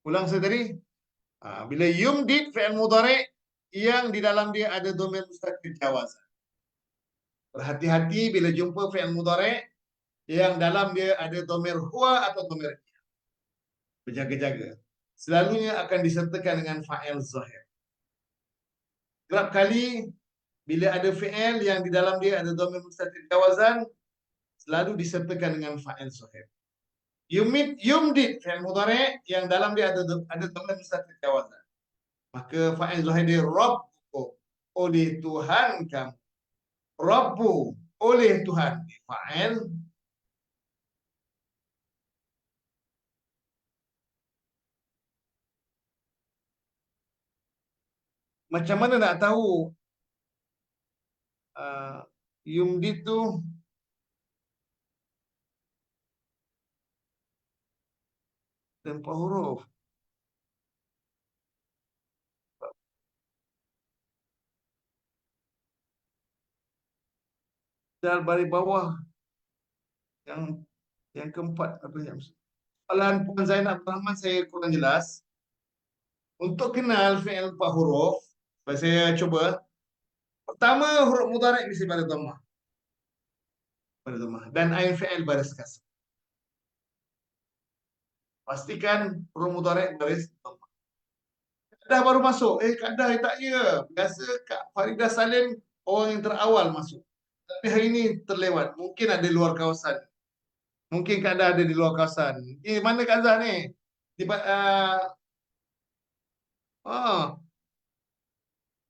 Ulang saya tadi. Bila yumdid fi'il mudhari' yang di dalam dia ada dhamir mustaqil jawazan. Berhati-hati bila jumpa fi'il mudhari' yang dalam dia ada dhamir huwa atau dhamir. Berjaga-jaga. Selalunya akan disertakan dengan fa'il zahir. Kerap kali bila ada fi'il yang di dalam dia ada dhamir mustaqil jawazan, selalu disertakan dengan fa'il zahir. Yumdid fi'il mudhari' yang dalam dia ada dhamir mustaqil jawazan. Maka fa'il zahir dia Rabbu, oleh Tuhan kamu. Rabbu, oleh Tuhan. Fa'il. Macam mana nak tahu yumdid tu tanpa huruf? Dal baris bawah yang keempat apa yang soalan Puan Zainab Rahman saya kurang jelas. Untuk kenal fi'il empat huruf, saya cuba. Pertama huruf mudhari' mesti pada dhammah. Pada dhammah dan ain fi'il baris kasrah. Pastikan huruf mudhari' baris dhammah. Kadah baru masuk. Kadah tak ya. Biasa Kak Faridah Salim orang yang terawal masuk. Tapi hari ini terlewat. Mungkin ada di luar kawasan. Mungkin Kadah ada di luar kawasan. Mana Kak Zah ni?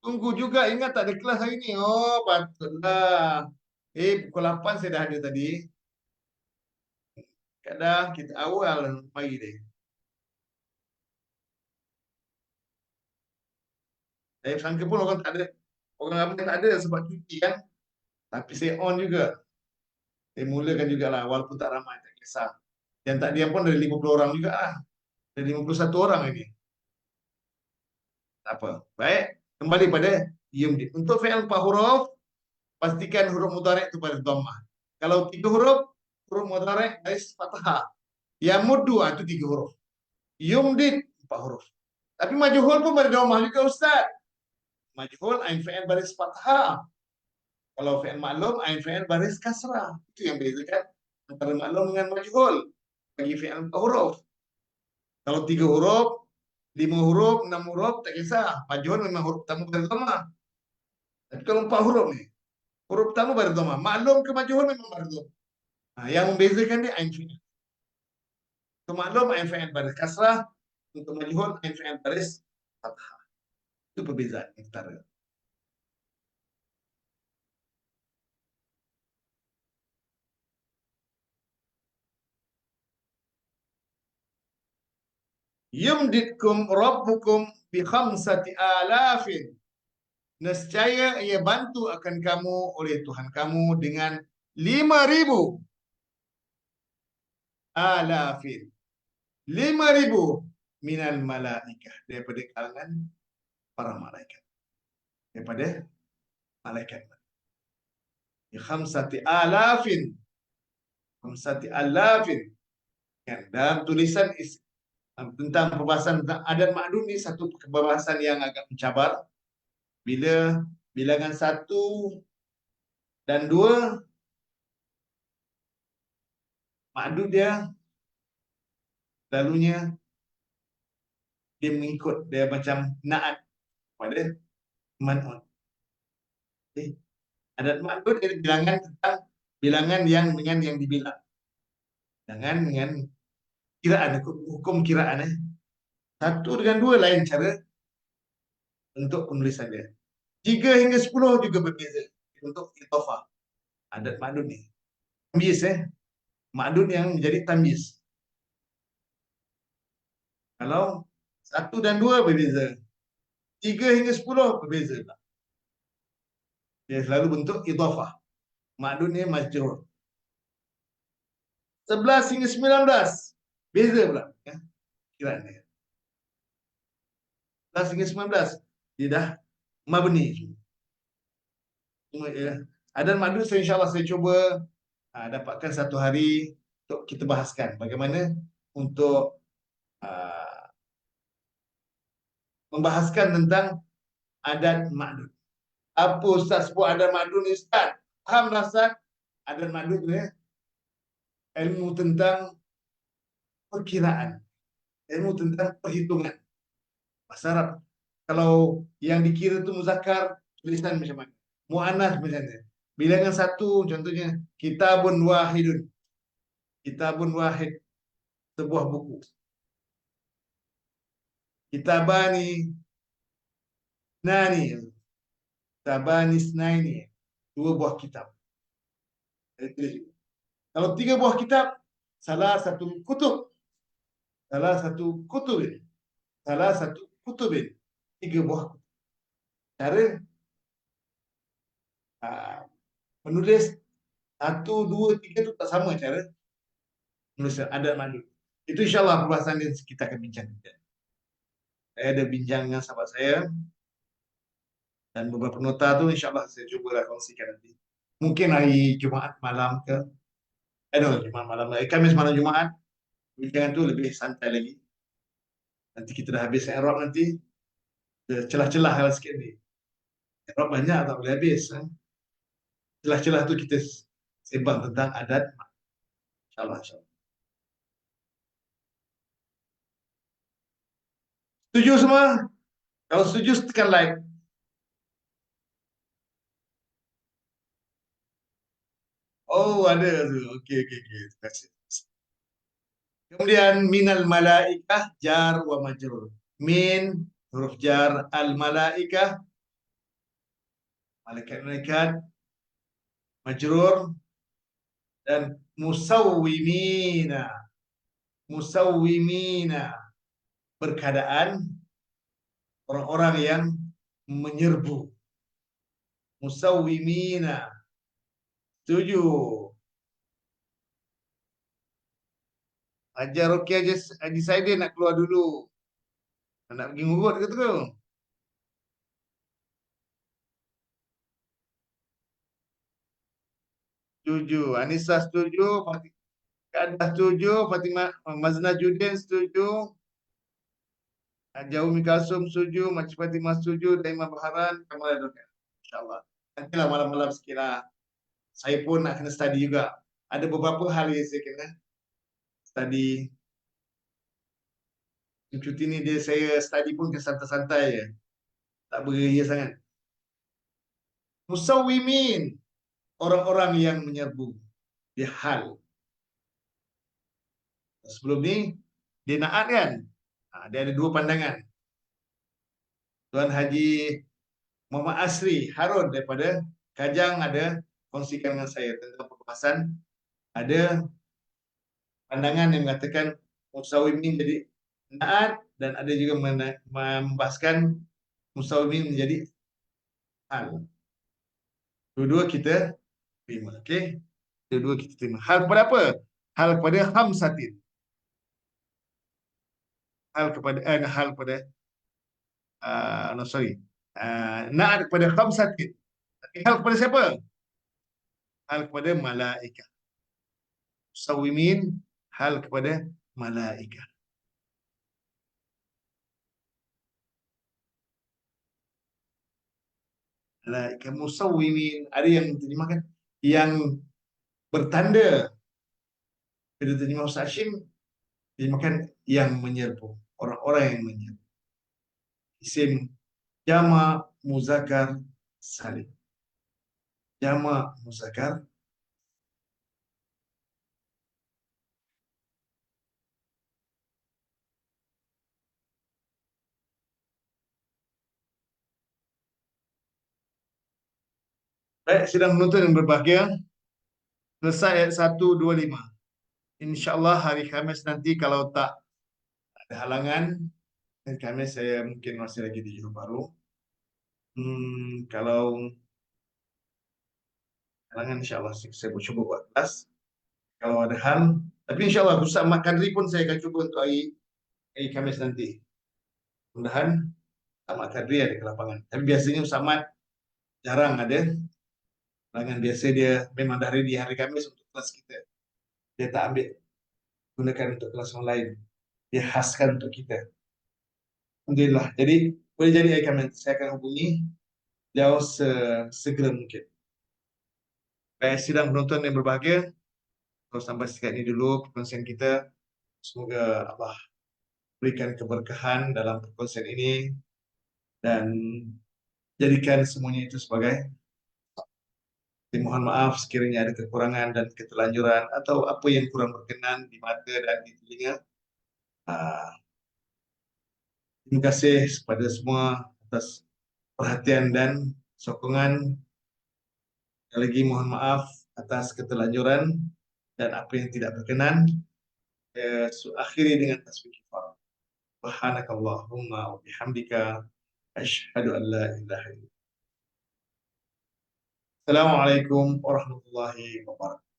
Tunggu juga. Ingat tak ada kelas hari ni? Oh, patutlah. Pukul 8 saya dah ada tadi. Kadah kita awal pagi dia. Saya sangka pun orang tak ada. Orang ramai tak ada sebab cuti kan. Tapi saya on juga. Saya mulakan jugalah walaupun tak ramai, tak kisah. Yang tak diam pun dari 50 orang juga lah. Dari 51 orang ini. Tak apa. Baik. Kembali pada yumdid. Untuk fi'il 4 huruf, pastikan huruf mudhari' itu pada dhammah. Kalau 3 huruf, huruf mudhari' baris fathah. Yang muddu itu 3 huruf. Yumdid 4 huruf. Tapi majhul pun pada dhammah juga Ustaz. Majhul ain fi'il baris fathah. Kalau fi'il maklum ain fi'il baris kasrah. Itu yang bezakan antara maklum dengan majhul bagi fi'il 4 huruf. Kalau 3 huruf, 5 huruf, 6 huruf tak kisah. Majhul memang huruf pertama pada dhammah. Tapi kalau 4 huruf ni, huruf pertama pada dhammah. Maklum ke majhul memang pada dhammah. Yang membezakan dia ain fi'il. Untuk maklum ain fi'il baris kasrah, untuk majhul ain fi'il baris fathah. Itu perbezaan antara. Yumditkum rabbukum bi khamsati alafin. Nescaya ia bantu akan kamu oleh Tuhan kamu dengan 5,000 alafin. 5,000 minal malaikah, daripada kalangan para malaikat, daripada malaikat. Khamsati alafin, khamsati alafin. Dalam tulisan tentang perbahasan tentang adat makdum ni satu perbahasan yang agak mencabar. Bila bilangan 1 dan 2 makdum dia selalunya dia mengikut, dia macam naat pada man'un. Adat makdum dia bilangan tentang bilangan yang dengan yang dibilang. Dengan kiraan, hukum kiraan. 1 dengan 2 lain cara untuk penulisan dia. 3 hingga 10 juga berbeza untuk idhafah. Adat makdum ni. Tamyiz makdum yang menjadi tamyiz. Kalau 1 dan 2 berbeza. 3 hingga 10 berbeza. Dia selalu bentuk idhafah. Makdum ni majrur. 11 hingga 19 beza pula kiraan dia. 11 hingga 19 dia dah mabni. Adat makdum insya-Allah saya cuba dapatkan satu hari untuk kita bahaskan bagaimana untuk membahaskan tentang adat makdum. Apa Ustaz sebut adat makdum ni Ustaz? Faham tak Ustaz? Adat makdum ni ilmu tentang perkiraan, ilmu tentang perhitungan. Bahasa Arab. Kalau yang dikira itu muzakkar, tulisan macam mana? Mu'annas misalnya. Bilangan 1 contohnya kitabun wahidun. Kitabun wahid, sebuah buku. Kitabani nani. Kitabani snaini, 2 buah kitab. Kalau 3 buah kitab, salah satu kutub. Salah satu kutubin. Salah satu kutubin. 3 buah kutub. Cara penulis 1, 2, 3 itu tak sama cara menulis adat makdum. Itu insya-Allah perbahasan yang kita akan bincang. Saya ada bincang dengan sahabat saya dan beberapa nota tu insya-Allah saya cuba kongsikan nanti. Mungkin hari Jumaat malam ke Jumaat malam lagi. Khamis malam Jumaat bincangan tu lebih santai lagi. Nanti kita dah habis i'rab nanti. Celah-celah sikit ni. I'rab banyak tak boleh habis. Celah-celah tu kita sembang tentang adat. InsyaAllah. Setuju semua? Kalau setuju tekan like. Oh ada tu. Okey. Terima kasih. Kemudian minal malaikah jar wa majrur. Min huruf jar, al malaikah malaikat-malaikat, majrur, dan musawwimina. Musawwimina berkeadaan orang-orang yang menyerbu. Musawwimina. Setuju. Ajar okey aja decided nak keluar dulu. Nak pergi ngurut ke tu? Setuju. Anissa setuju. Kadah setuju. Fatimah Mazna Judin setuju. Jauh Mikasum setuju. Makcik Fatimah setuju. Daimah Baharan. Kamal Adokan. InsyaAllah. Nantilah malam-malam sekiranya. Saya pun nak kena study juga. Ada beberapa hal yang saya kena study. Cuti ni dia saya study pun ke santai-santai je. Tak beria sangat. Musawwimin. Orang-orang yang menyerbu. Dia hal. Sebelum ni, dia naat kan? Dia ada 2 pandangan. Tuan Haji Muhammad Asri Harun daripada Kajang ada kongsikan dengan saya tentang perbahasan. Ada pandangan yang mengatakan musawwimin jadi naat dan ada juga membahaskan musawwimin menjadi hal. Dua-dua kita terima. Okey? Dua-dua kita terima. Hal kepada apa? Hal kepada khamsatin. hal kepada no sorry, naat kepada khamsatin. Tapi hal kepada siapa? Hal kepada malaikat. Musawimin, hal kepada malaikat. Malaikat musawimin, ada yang terjemahkan yang bertanda. Bila terjemah Ustaz Hashim, terjemahkan yang menyerbu, orang-orang yang menyerbu. Isim jama muzakkar salim. Jama muzakkar. Baik, sidang penonton yang berbahagia, selesai ayat 125. InsyaAllah hari Khamis nanti kalau tak ada halangan, hari Khamis saya mungkin masih lagi di Johor Bahru. Kalau halangan insyaAllah saya cuba buat kelas. Kalau ada hal, tapi insyaAllah Ustaz Mat Kadri pun saya akan cuba untuk hari Khamis nanti. Mudah-mudahan Ustaz Mat Kadri ada ke lapangan. Tapi biasanya Ustaz Mat jarang ada. Halangan biasa dia memang dari di hari Khamis untuk kelas kita. Dia tak ambil, gunakan untuk kelas yang lain. Dia khaskan untuk kita. Alhamdulillah. Jadi boleh jadi hari Khamis saya akan hubungi beliau segera mungkin. Baik, sidang penonton yang berbahagia, terus sampai sekian ini dulu perkongsian kita. Semoga Allah berikan keberkahan dalam perkongsian ini dan jadikan semuanya itu sebagai, mohon maaf sekiranya ada kekurangan dan keterlanjuran atau apa yang kurang berkenan di mata dan di telinga. Terima kasih kepada semua atas perhatian dan sokongan. Sekali lagi mohon maaf atas keterlanjuran dan apa yang tidak berkenan. Akhiri dengan tasbih kifarah. Subhanakallahumma wa bihamdika asyhadu an la ilaha illa anta. Assalamualaikum warahmatullahi wabarakatuh.